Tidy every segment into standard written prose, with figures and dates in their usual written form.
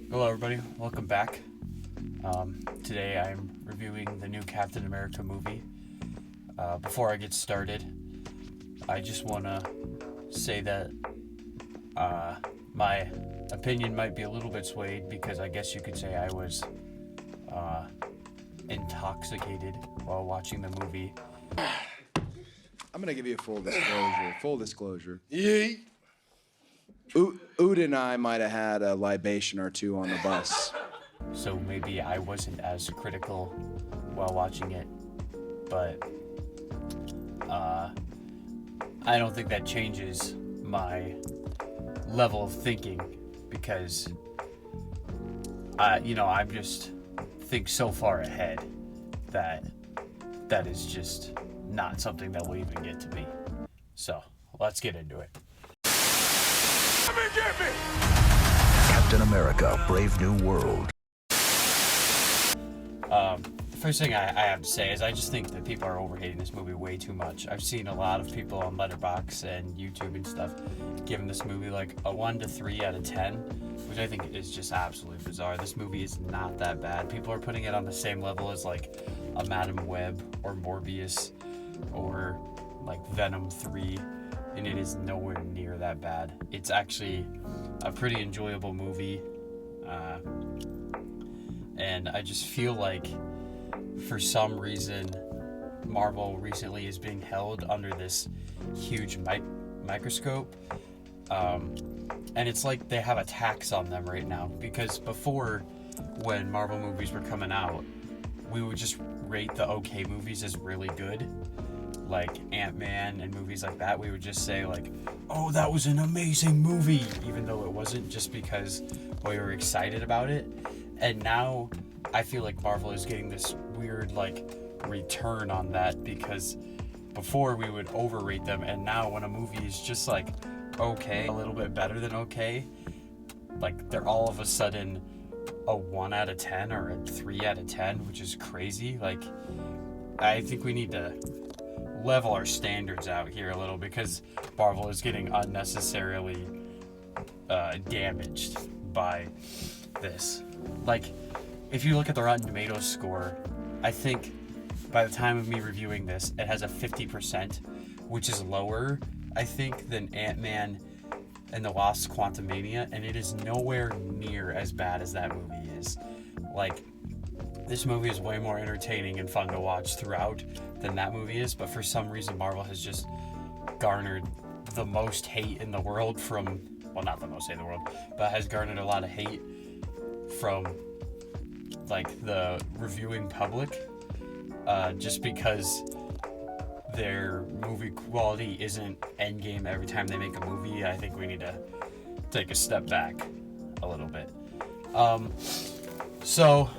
Hello, everybody. Welcome back. Today I'm reviewing the new Captain America movie. Before I get started, I just want to say that my opinion might be a little bit swayed because I guess you could say I was intoxicated while watching the movie. I'm gonna give you a full disclosure. Full disclosure. Yeet. Ood and I might have had a libation or two on the bus. So maybe I wasn't as critical while watching it, but I don't think that changes my level of thinking because I'm just think so far ahead that is just not something that will even get to me. So let's get into it. Captain America, Brave New World. The first thing I have to say is I just think that people are overhating this movie way too much. I've seen a lot of people on Letterboxd and YouTube and stuff giving this movie like a 1 to 3 out of 10, which I think is just absolutely bizarre. This movie is not that bad. People are putting it on the same level as like a Madam Web or Morbius or like Venom 3, and it is nowhere near that bad. It's actually a pretty enjoyable movie, and I just feel like for some reason Marvel recently is being held under this huge microscope, and it's like they have a tax on them right now, because before, when Marvel movies were coming out, we would just rate the okay movies as really good, like Ant-Man and movies like that. We would just say like, oh, that was an amazing movie, even though it wasn't, just because we were excited about it. And now I feel like Marvel is getting this weird like return on that, because before we would overrate them, and now when a movie is just like okay, a little bit better than okay, like they're all of a sudden a 1 out of 10 or a 3 out of 10, which is crazy. Like, I think we need to level our standards out here a little, because Marvel is getting unnecessarily damaged by this. Like, if you look at the Rotten Tomatoes score, I think by the time of me reviewing this, it has a 50%, which is lower, I think, than Ant-Man and the Wasp: Quantumania, and it is nowhere near as bad as that movie is. Like, this movie is way more entertaining and fun to watch throughout than that movie is, but for some reason Marvel has just garnered the most hate in the world from, well, not the most hate in the world, but has garnered a lot of hate from like the reviewing public, just because their movie quality isn't endgame every time they make a movie. I think we need to take a step back a little bit. So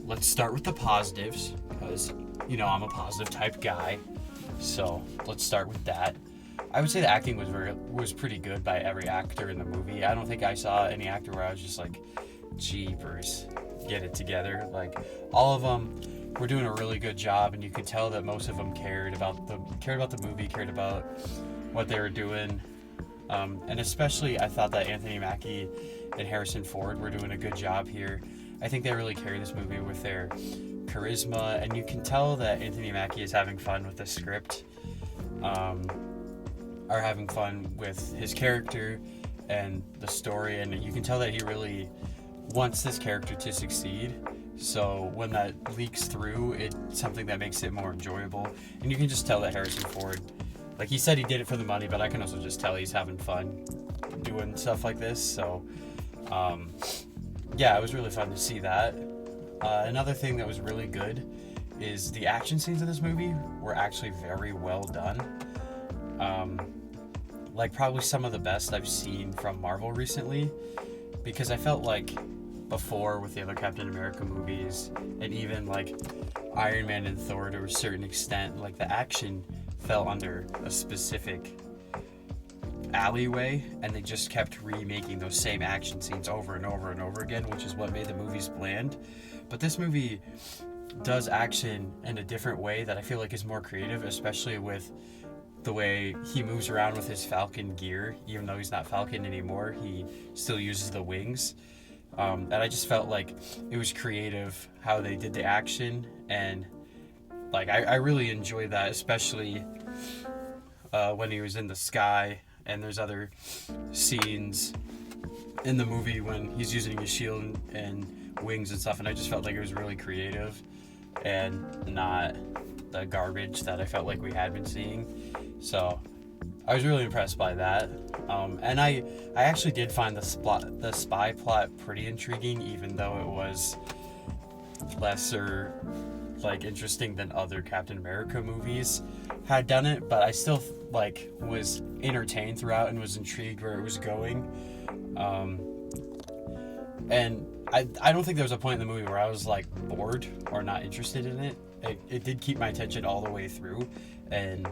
let's start with the positives, because I'm a positive type guy, so let's start with that. I would say the acting was pretty good by every actor in the movie. I don't think I saw any actor where I was just like, jeepers, get it together. Like, all of them were doing a really good job, and you could tell that most of them cared about the movie, cared about what they were doing, and especially I thought that Anthony Mackie and Harrison Ford were doing a good job here. I think they really carry this movie with their charisma, and you can tell that Anthony Mackie is having fun with the script, are having fun with his character and the story, and you can tell that he really wants this character to succeed. So when that leaks through, it's something that makes it more enjoyable. And you can just tell that Harrison Ford, like, he said he did it for the money, but I can also just tell he's having fun doing stuff like this. So yeah, it was really fun to see that. Another thing that was really good is the action scenes in this movie were actually very well done. Like, probably some of the best I've seen from Marvel recently, because I felt like before with the other Captain America movies, and even like Iron Man and Thor to a certain extent, like the action fell under a specific alleyway, and they just kept remaking those same action scenes over and over and over again, which is what made the movies bland. But this movie does action in a different way that I feel like is more creative, especially with the way he moves around with his Falcon gear, even though he's not Falcon anymore, he still uses the wings. And I just felt like it was creative how they did the action, and like I really enjoyed that, especially when he was in the sky. And there's other scenes in the movie when he's using his shield and wings and stuff, and I just felt like it was really creative and not the garbage that I felt like we had been seeing. So I was really impressed by that. And I actually did find the spy plot pretty intriguing, even though it was lesser like interesting than other Captain America movies had done it, but I still like was entertained throughout and was intrigued where it was going. And I don't think there was a point in the movie where I was like bored or not interested in it. It did keep my attention all the way through, and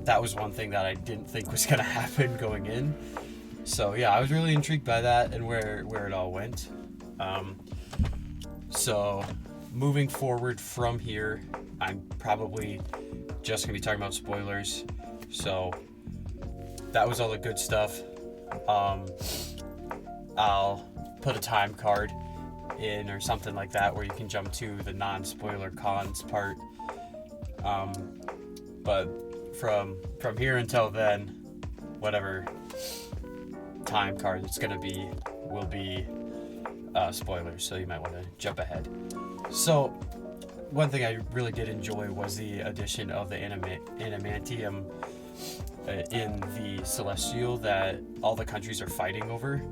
that was one thing that I didn't think was gonna happen going in. So yeah, I was really intrigued by that and where it all went. So moving forward from here, I'm probably just gonna be talking about spoilers. So that was all the good stuff. I'll put a time card in or something like that where you can jump to the non-spoiler cons part. But from here until then, whatever time card it's gonna be will be spoilers, so you might want to jump ahead. So one thing I really did enjoy was the addition of the adamantium in the Celestial that all the countries are fighting over,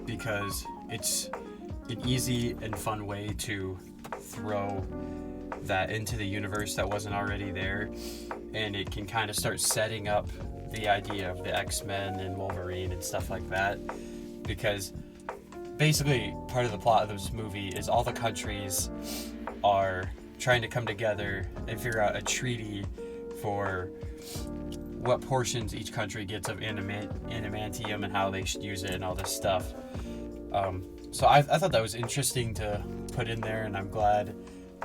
because it's an easy and fun way to throw that into the universe that wasn't already there, and it can kind of start setting up the idea of the X-Men and Wolverine and stuff like that, because basically part of the plot of this movie is all the countries are trying to come together and figure out a treaty for what portions each country gets of adamantium and how they should use it and all this stuff. So I thought that was interesting to put in there, and I'm glad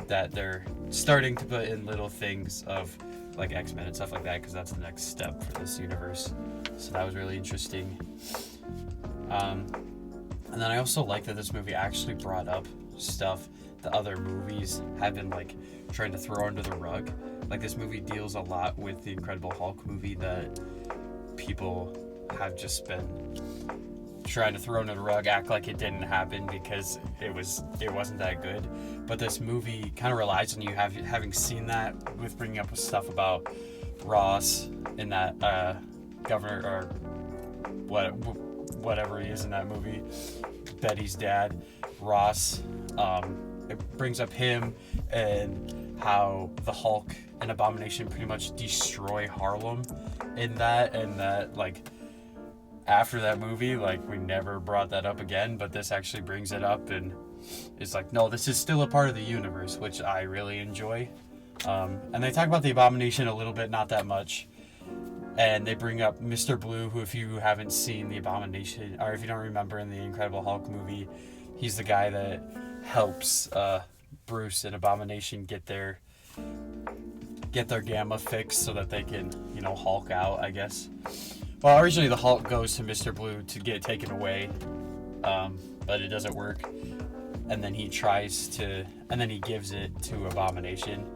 that they're starting to put in little things of like X-Men and stuff like that, because that's the next step for this universe. So that was really interesting. And then I also like that this movie actually brought up stuff that other movies have been like trying to throw under the rug. Like this movie deals a lot with the Incredible Hulk movie that people have just been trying to throw under the rug, act like it didn't happen because it wasn't that good. But this movie kind of relies on you having seen that, with bringing up stuff about Ross in that governor or whatever he is in that movie, Betty's dad, Ross. It brings up him and how the Hulk and Abomination pretty much destroy Harlem in that, and that like after that movie, like we never brought that up again, but this actually brings it up and it's like, no, this is still a part of the universe, which I really enjoy. And they talk about the Abomination a little bit, not that much. And they bring up Mr. Blue, who, if you haven't seen the Abomination, or if you don't remember in the Incredible Hulk movie, he's the guy that helps Bruce and Abomination get their gamma fixed so that they can, Hulk out, I guess. Well, originally the Hulk goes to Mr. Blue to get it taken away, but it doesn't work. And then he gives it to Abomination.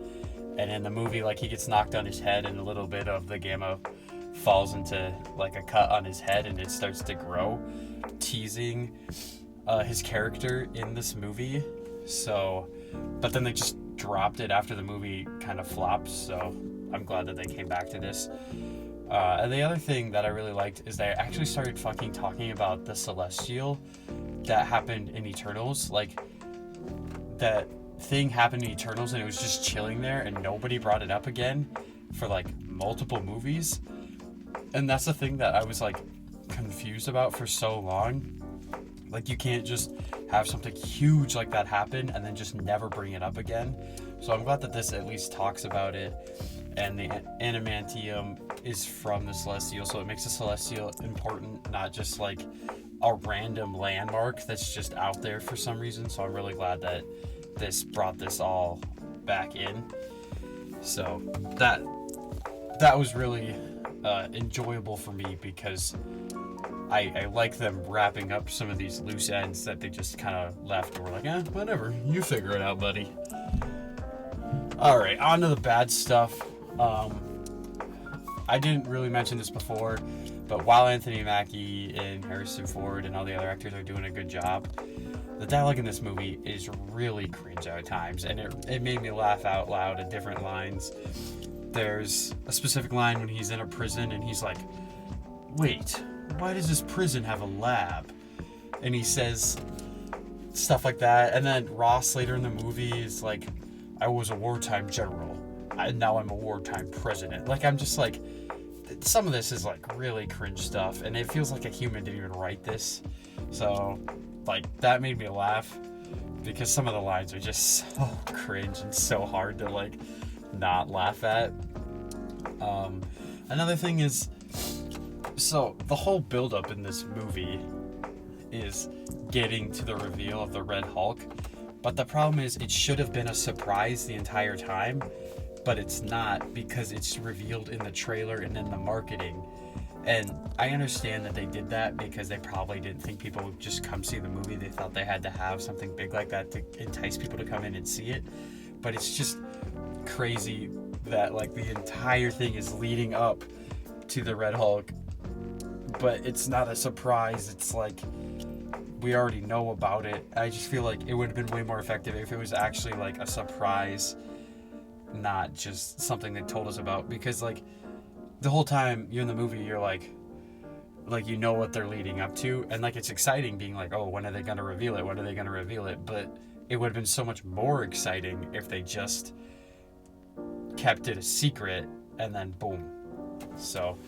And in the movie, like, he gets knocked on his head and a little bit of the gamma falls into like a cut on his head and it starts to grow, teasing his character in this movie. So, but then they just dropped it after the movie kind of flopped, so I'm glad that they came back to this. And the other thing that I really liked is they actually started fucking talking about the Celestial that happened in Eternals. Like, that thing happened in Eternals and it was just chilling there and nobody brought it up again for like multiple movies. And that's the thing that I was like confused about for so long. Like, you can't just have something huge like that happen and then just never bring it up again. So I'm glad that this at least talks about it. And the adamantium is from the Celestial, so it makes the Celestial important, not just like a random landmark that's just out there for some reason. So I'm really glad that this brought this all back in. So that that was really enjoyable for me because I like them wrapping up some of these loose ends that they just kind of left. And we're like, whatever, you figure it out, buddy. All right, on to the bad stuff. I didn't really mention this before, but while Anthony Mackie and Harrison Ford and all the other actors are doing a good job, the dialogue in this movie is really cringe at times, and it made me laugh out loud at different lines. There's a specific line when he's in a prison and he's like, wait, why does this prison have a lab? And he says stuff like that. And then Ross later in the movie is like, I was a wartime general, and now I'm a wartime president. Like, I'm just like, some of this is like really cringe stuff, and it feels like a human didn't even write this. So, like, that made me laugh because some of the lines are just so cringe and so hard to like not laugh at. Another thing is, so the whole build-up in this movie is getting to the reveal of the Red Hulk, but the problem is it should have been a surprise the entire time, but it's not because it's revealed in the trailer and in the marketing. And I understand that they did that because they probably didn't think people would just come see the movie. They thought they had to have something big like that to entice people to come in and see it. But it's just crazy that like the entire thing is leading up to the Red Hulk, but it's not a surprise. It's like we already know about it. I just feel like it would have been way more effective if it was actually like a surprise, not just something they told us about. Because like the whole time you're in the movie, you're like you know what they're leading up to, and like it's exciting being like, oh, when are they gonna reveal it? When are they gonna reveal it? But it would have been so much more exciting if they just kept it a secret and then boom. So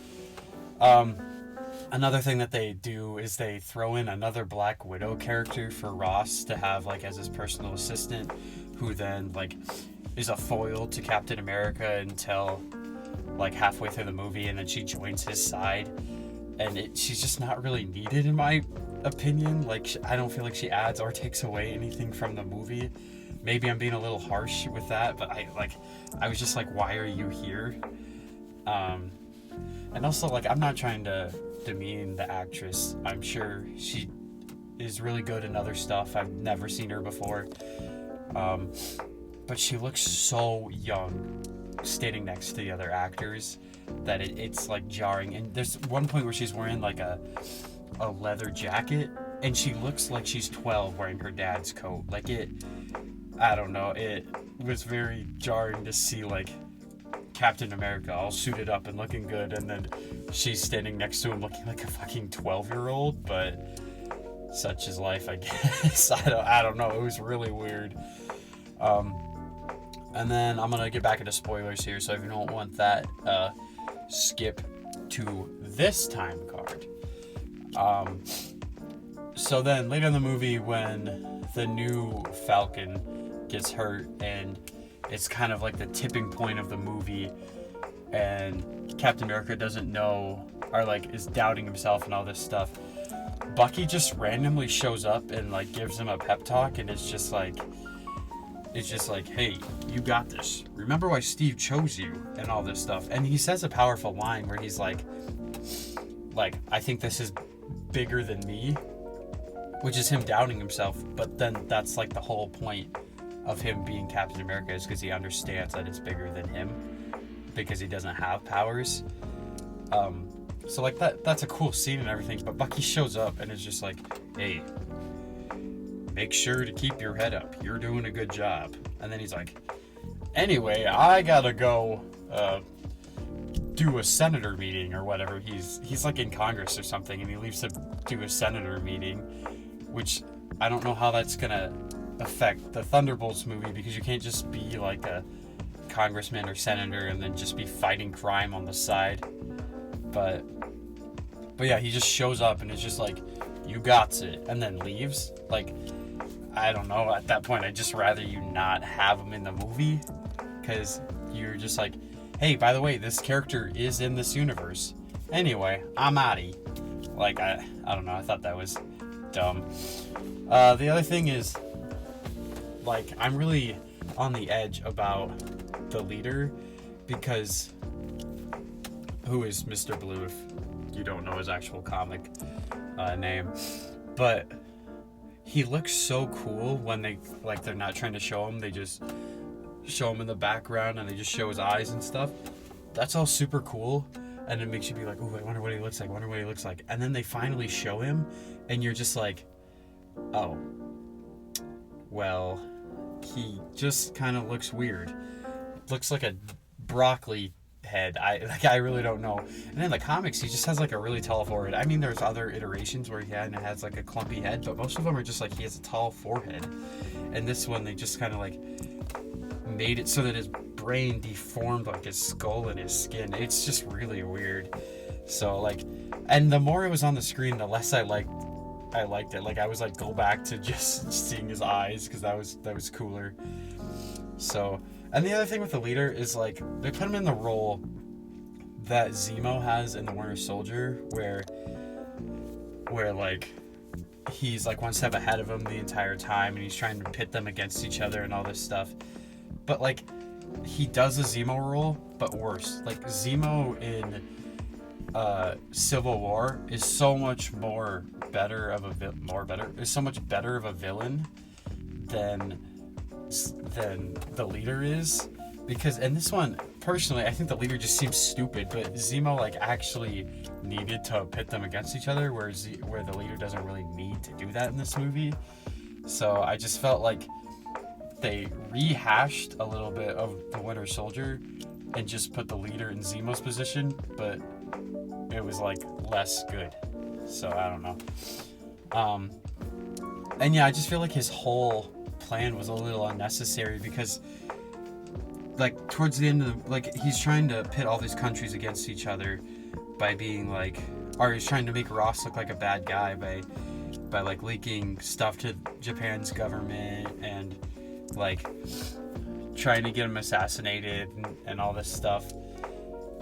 another thing that they do is they throw in another Black Widow character for Ross to have like as his personal assistant, who then like is a foil to Captain America until like halfway through the movie, and then she joins his side, and she's just not really needed in my opinion. Like, I don't feel like she adds or takes away anything from the movie. Maybe I'm being a little harsh with that, but I was just like, why are you here? And also, like, I'm not trying to demean the actress. I'm sure she is really good in other stuff. I've never seen her before. But she looks so young standing next to the other actors that it's like jarring. And there's one point where she's wearing like a leather jacket, and she looks like she's 12 wearing her dad's coat. Like, I don't know, it was very jarring to see like Captain America all suited up and looking good, and then she's standing next to him looking like a fucking 12-year-old. But such is life, I guess. I don't know, it was really weird. And then I'm gonna get back into spoilers here, so if you don't want that, skip to this time card. So then later in the movie, when the new Falcon gets hurt, and it's kind of like the tipping point of the movie, and Captain America doesn't know, or like is doubting himself and all this stuff, Bucky just randomly shows up and like gives him a pep talk, and it's just like, hey, you got this. Remember why Steve chose you, and all this stuff. And he says a powerful line where he's like, I think this is bigger than me, which is him doubting himself. But then that's like the whole point of him being Captain America, is because he understands that it's bigger than him because he doesn't have powers. So like that's a cool scene and everything, but Bucky shows up and is just like, hey, make sure to keep your head up. You're doing a good job. And then he's like, anyway, I gotta go do a senator meeting or whatever. He's like in Congress or something, and he leaves to do a senator meeting, which I don't know how that's gonna affect the Thunderbolts movie, because you can't just be like a congressman or senator and then just be fighting crime on the side. But yeah, he just shows up and it's just like, you got it, and then leaves. Like, I don't know, at that point I'd just rather you not have him in the movie, because you're just like, hey, by the way, this character is in this universe. Anyway, I'm outie. Like, I don't know, I thought that was dumb. The other thing is, like, I'm really on the edge about the leader, because who is Mr. Blue if you don't know his actual comic name. But he looks so cool when they're not trying to show him, they just show him in the background and they just show his eyes and stuff. That's all super cool, and it makes you be like, oh, I wonder what he looks like, and then they finally show him and you're just like, oh, well, he just kind of looks weird. Looks like a broccoli head. I really don't know. And in the comics, he just has like a really tall forehead. I mean, there's other iterations where he has like a clumpy head, but most of them are just like he has a tall forehead. And this one, they just kind of like made it so that his brain deformed like his skull and his skin. It's just really weird. So like, and the more it was on the screen, the less I liked it. Like I was like, go back to just seeing his eyes, because that was cooler. So, and the other thing with the leader is like they put him in the role that Zemo has in the Winter Soldier, where like he's like one step ahead of him the entire time, and he's trying to pit them against each other and all this stuff. But like he does the Zemo role, but worse. Like Zemo in Civil War is so much better of a villain than the leader is, because in this one, personally, I think the leader just seems stupid, but Zemo like actually needed to pit them against each other, where the leader doesn't really need to do that in this movie. So I just felt like they rehashed a little bit of the Winter Soldier and just put the leader in Zemo's position, but it was like less good. So I don't know. And yeah, I just feel like his whole plan was a little unnecessary, because like towards the end of he's trying to pit all these countries against each other by being like, or he's trying to make Ross look like a bad guy by like leaking stuff to Japan's government and like trying to get him assassinated and all this stuff.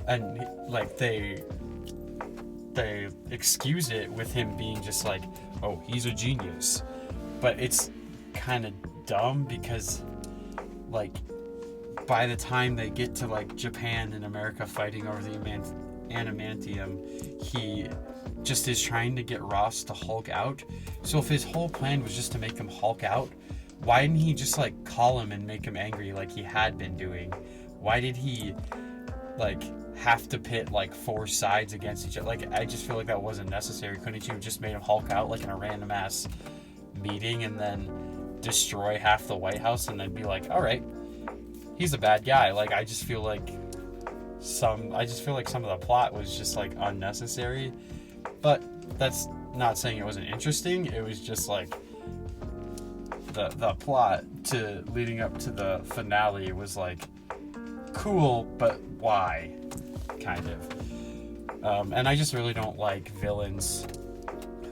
And like they excuse it with him being just like, oh, he's a genius. But it's kind of dumb, because like by the time they get to like Japan and America fighting over the adamantium, he just is trying to get Ross to Hulk out. So if his whole plan was just to make him Hulk out, why didn't he just like call him and make him angry like he had been doing? Why did he like have to pit like 4 sides against each other? Like I just feel like that wasn't necessary. Couldn't you have just made him Hulk out like in a random ass meeting and then destroy half the White House and then be like, all right, he's a bad guy? Like I just feel like some of the plot was just like unnecessary. But that's not saying it wasn't interesting. It was just like the plot to leading up to the finale was like cool, but why, kind of. And I just really don't like villains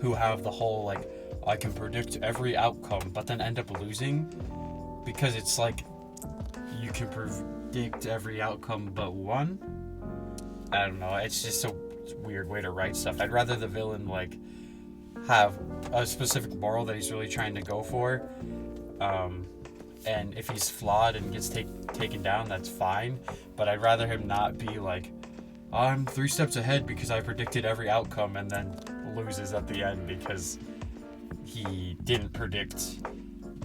who have the whole like, I can predict every outcome but then end up losing, because it's like you can predict every outcome but one. I don't know, it's just a weird way to write stuff. I'd rather the villain like have a specific moral that he's really trying to go for, and if he's flawed and gets taken down, that's fine, but I'd rather him not be like, I'm 3 steps ahead because I predicted every outcome, and then loses at the end because he didn't predict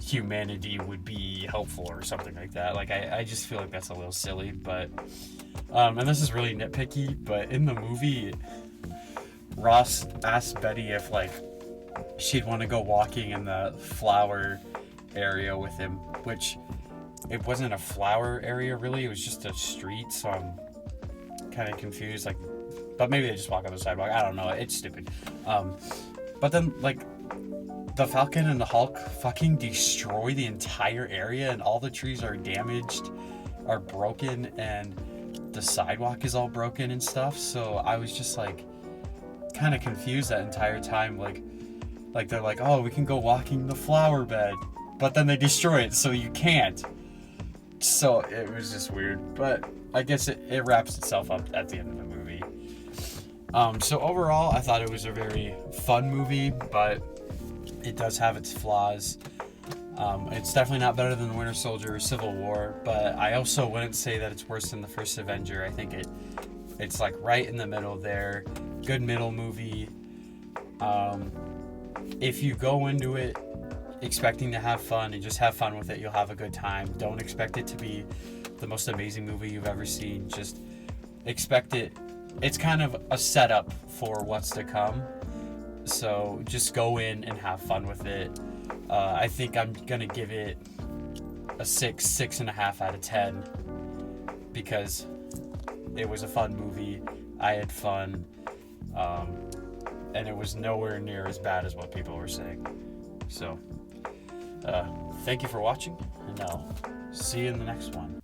humanity would be helpful or something like that. Like I just feel like that's a little silly. But and this is really nitpicky, but in the movie, Ross asked Betty if like she'd want to go walking in the flower area with him, which it wasn't a flower area really, it was just a street, so I'm kind of confused. Like, but maybe they just walk on the sidewalk, I don't know, it's stupid. But then like the Falcon and the Hulk fucking destroy the entire area, and all the trees are damaged, are broken, and the sidewalk is all broken and stuff. So I was just like kind of confused that entire time. Like they're like, oh, we can go walking the flower bed, but then they destroy it, so you can't. So it was just weird, but I guess it wraps itself up at the end of the movie. So overall, I thought it was a very fun movie, but it does have its flaws. It's definitely not better than the Winter Soldier or Civil War, but I also wouldn't say that it's worse than the first Avenger. I think It's like right in the middle there. Good middle movie. If you go into it expecting to have fun and just have fun with it, you'll have a good time. Don't expect it to be the most amazing movie you've ever seen. Just expect it. It's kind of a setup for what's to come. So just go in and have fun with it. I think I'm going to give it a 6.5 out of 10 because it was a fun movie. I had fun. And it was nowhere near as bad as what people were saying. So, thank you for watching, and I'll see you in the next one.